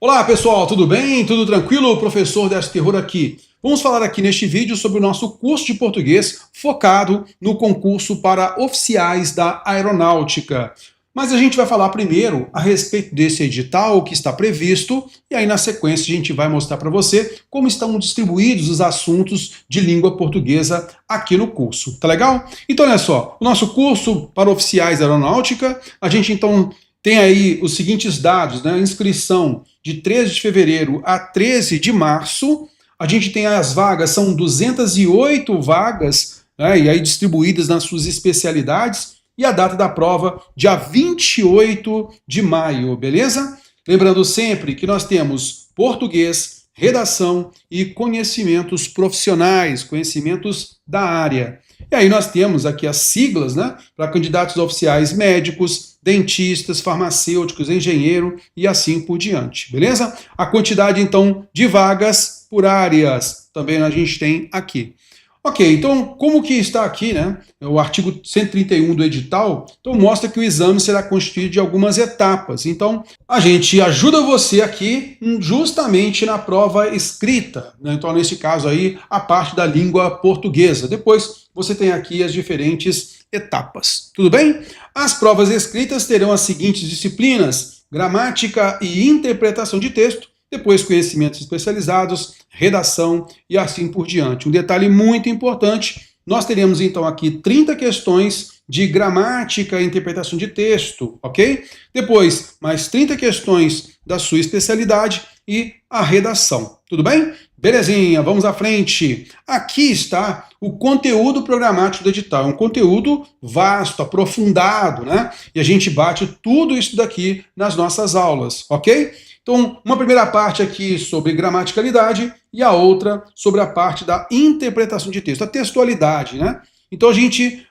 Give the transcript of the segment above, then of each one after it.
Olá pessoal, tudo bem? Tudo tranquilo? O professor Décio Terror aqui. Vamos falar aqui neste vídeo sobre o nosso curso de português focado no concurso para oficiais da aeronáutica. Mas a gente vai falar primeiro a respeito desse edital que está previsto e aí na sequência a gente vai mostrar para você como estão distribuídos os assuntos de língua portuguesa aqui no curso, tá legal? Então olha só, o nosso curso para oficiais da aeronáutica, a gente então tem aí os seguintes dados, né? Inscrição de 13 de fevereiro a 13 de março. A gente tem as vagas, são 208 vagas, né? E aí distribuídas nas suas especialidades. E a data da prova, dia 28 de maio, beleza? Lembrando sempre que nós temos português, redação e conhecimentos profissionais, conhecimentos da área. E aí nós temos aqui as siglas, né, para candidatos oficiais médicos, dentistas, farmacêuticos, engenheiro e assim por diante, beleza? A quantidade, então, de vagas por áreas também a gente tem aqui. Ok, então, como que está aqui, né, o artigo 131 do edital, então mostra que o exame será constituído de algumas etapas. Então, a gente ajuda você aqui justamente na prova escrita, né? Então, nesse caso aí, a parte da língua portuguesa. Depois, você tem aqui as diferentes etapas, tudo bem? As provas escritas terão as seguintes disciplinas: gramática e interpretação de texto, depois conhecimentos especializados, redação e assim por diante. Um detalhe muito importante, nós teremos então aqui 30 questões de gramática e interpretação de texto, ok? Depois, mais 30 questões da sua especialidade e a redação, tudo bem? Belezinha, vamos à frente. Aqui está o conteúdo programático do edital, é um conteúdo vasto, aprofundado, né? E a gente bate tudo isso daqui nas nossas aulas, ok? Então, uma primeira parte aqui sobre gramaticalidade e a outra sobre a parte da interpretação de texto, a textualidade, né? Então, a gente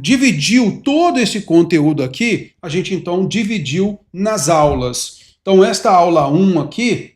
dividiu todo esse conteúdo aqui, a gente então dividiu nas aulas. Então, esta aula 1 aqui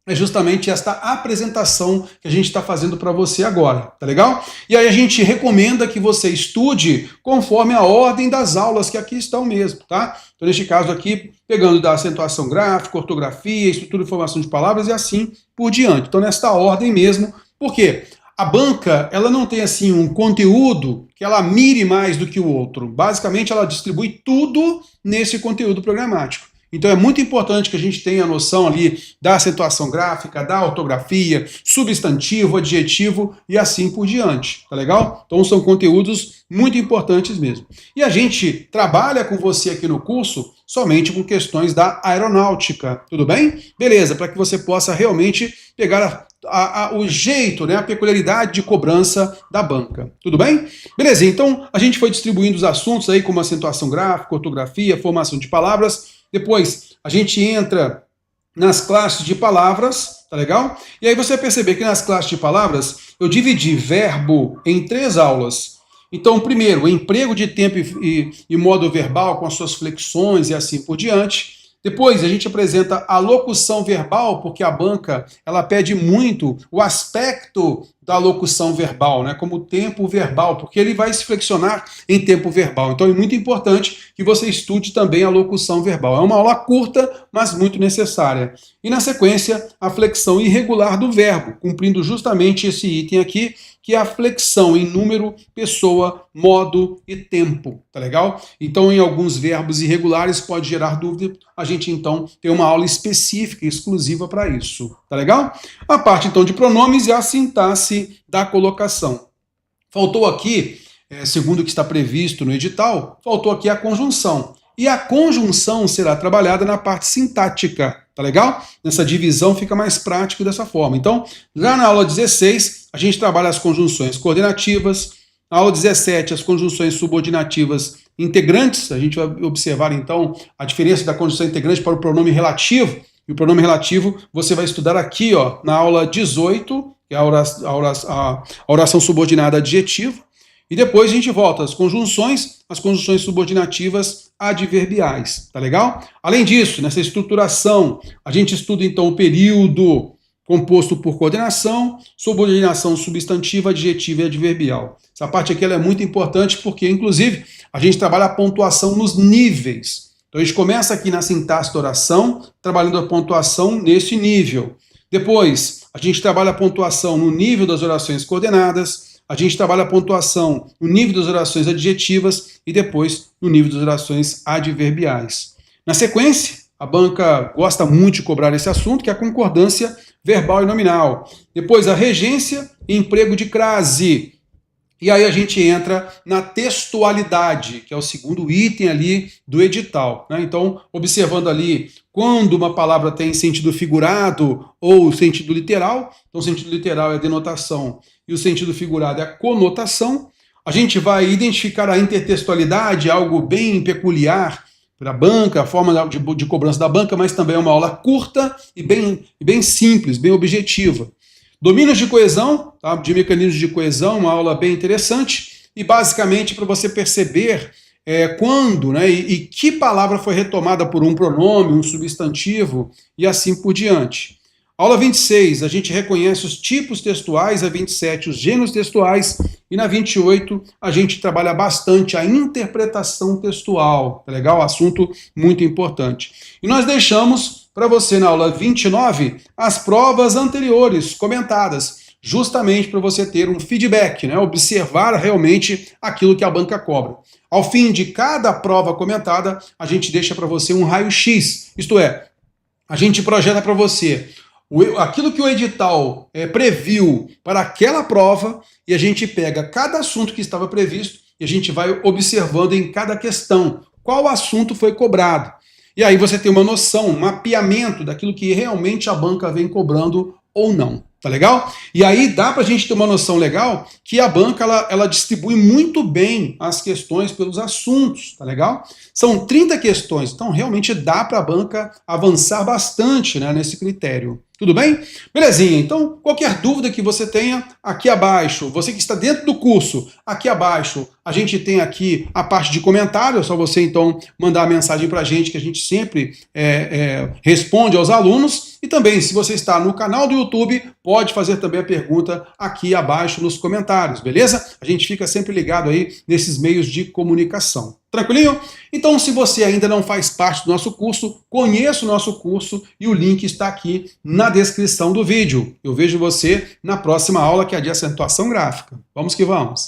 é justamente esta apresentação que a gente está fazendo para você agora, tá legal? E aí a gente recomenda que você estude conforme a ordem das aulas que aqui estão mesmo, tá? Então, neste caso aqui, pegando da acentuação gráfica, ortografia, estrutura e formação de palavras e assim por diante. Então, nesta ordem mesmo, por quê? A banca, ela não tem assim um conteúdo que ela mire mais do que o outro. Basicamente, ela distribui tudo nesse conteúdo programático. Então é muito importante que a gente tenha a noção ali da acentuação gráfica, da ortografia, substantivo, adjetivo e assim por diante, tá legal? Então são conteúdos muito importantes mesmo. E a gente trabalha com você aqui no curso somente com questões da aeronáutica, tudo bem? Beleza, para que você possa realmente pegar o jeito, né, a peculiaridade de cobrança da banca, tudo bem? Beleza, então a gente foi distribuindo os assuntos aí como acentuação gráfica, ortografia, formação de palavras. Depois a gente entra nas classes de palavras, tá legal? E aí você vai perceber que nas classes de palavras eu dividi verbo em 3 aulas. Então, primeiro, o emprego de tempo e modo verbal com as suas flexões e assim por diante. Depois a gente apresenta a locução verbal, porque a banca ela pede muito o aspecto da locução verbal, né, como tempo verbal, porque ele vai se flexionar em tempo verbal. Então é muito importante que você estude também a locução verbal. É uma aula curta, mas muito necessária. E na sequência, a flexão irregular do verbo, cumprindo justamente esse item aqui, que é a flexão em número, pessoa, modo e tempo, tá legal? Então, em alguns verbos irregulares pode gerar dúvida, a gente então tem uma aula específica, exclusiva para isso, tá legal? A parte então de pronomes e a sintaxe da colocação. Faltou aqui, segundo o que está previsto no edital, faltou aqui a conjunção. E a conjunção será trabalhada na parte sintática, tá legal? Nessa divisão fica mais prático dessa forma. Então, já na aula 16, a gente trabalha as conjunções coordenativas. Na aula 17, as conjunções subordinativas integrantes. A gente vai observar, então, a diferença da conjunção integrante para o pronome relativo. E o pronome relativo você vai estudar aqui, ó, na aula 18, que é a oração subordinada adjetiva. E depois a gente volta às conjunções subordinativas adverbiais, tá legal? Além disso, nessa estruturação, a gente estuda então o período composto por coordenação, subordinação substantiva, adjetiva e adverbial. Essa parte aqui ela é muito importante porque, inclusive, a gente trabalha a pontuação nos níveis. Então a gente começa aqui na sintaxe da oração, trabalhando a pontuação nesse nível. Depois, a gente trabalha a pontuação no nível das orações coordenadas, a gente trabalha a pontuação no nível das orações adjetivas e depois no nível das orações adverbiais. Na sequência, a banca gosta muito de cobrar esse assunto, que é a concordância verbal e nominal. Depois, a regência e emprego de crase. E aí a gente entra na textualidade, que é o segundo item ali do edital, né? Então, observando ali quando uma palavra tem sentido figurado ou sentido literal, então o sentido literal é a denotação e o sentido figurado é a conotação, a gente vai identificar a intertextualidade, algo bem peculiar para a banca, a forma de cobrança da banca, mas também é uma aula curta e bem simples, bem objetiva. Domínios de coesão, tá? De mecanismos de coesão, uma aula bem interessante, e basicamente para você perceber quando, né, e que palavra foi retomada por um pronome, um substantivo, e assim por diante. Aula 26, a gente reconhece os tipos textuais, a 27 os gêneros textuais, e na 28 a gente trabalha bastante a interpretação textual, tá legal? Assunto muito importante. E nós deixamos para você, na aula 29, as provas anteriores comentadas, justamente para você ter um feedback, né? Observar realmente aquilo que a banca cobra. Ao fim de cada prova comentada, a gente deixa para você um raio-x, isto é, a gente projeta para você aquilo que o edital previu para aquela prova e a gente pega cada assunto que estava previsto e a gente vai observando em cada questão qual assunto foi cobrado. E aí você tem uma noção, um mapeamento daquilo que realmente a banca vem cobrando ou não. Tá legal? E aí dá pra gente ter uma noção legal que a banca ela distribui muito bem as questões pelos assuntos, tá legal? São 30 questões, então realmente dá pra banca avançar bastante, né, nesse critério. Tudo bem? Belezinha, então qualquer dúvida que você tenha, aqui abaixo, você que está dentro do curso, aqui abaixo a gente tem aqui a parte de comentário, é só você então mandar a mensagem pra gente que a gente sempre responde aos alunos, e também se você está no canal do YouTube, pode fazer também a pergunta aqui abaixo nos comentários, beleza? A gente fica sempre ligado aí nesses meios de comunicação. Tranquilinho? Então, se você ainda não faz parte do nosso curso, conheça o nosso curso e o link está aqui na descrição do vídeo. Eu vejo você na próxima aula, que é a de acentuação gráfica. Vamos que vamos!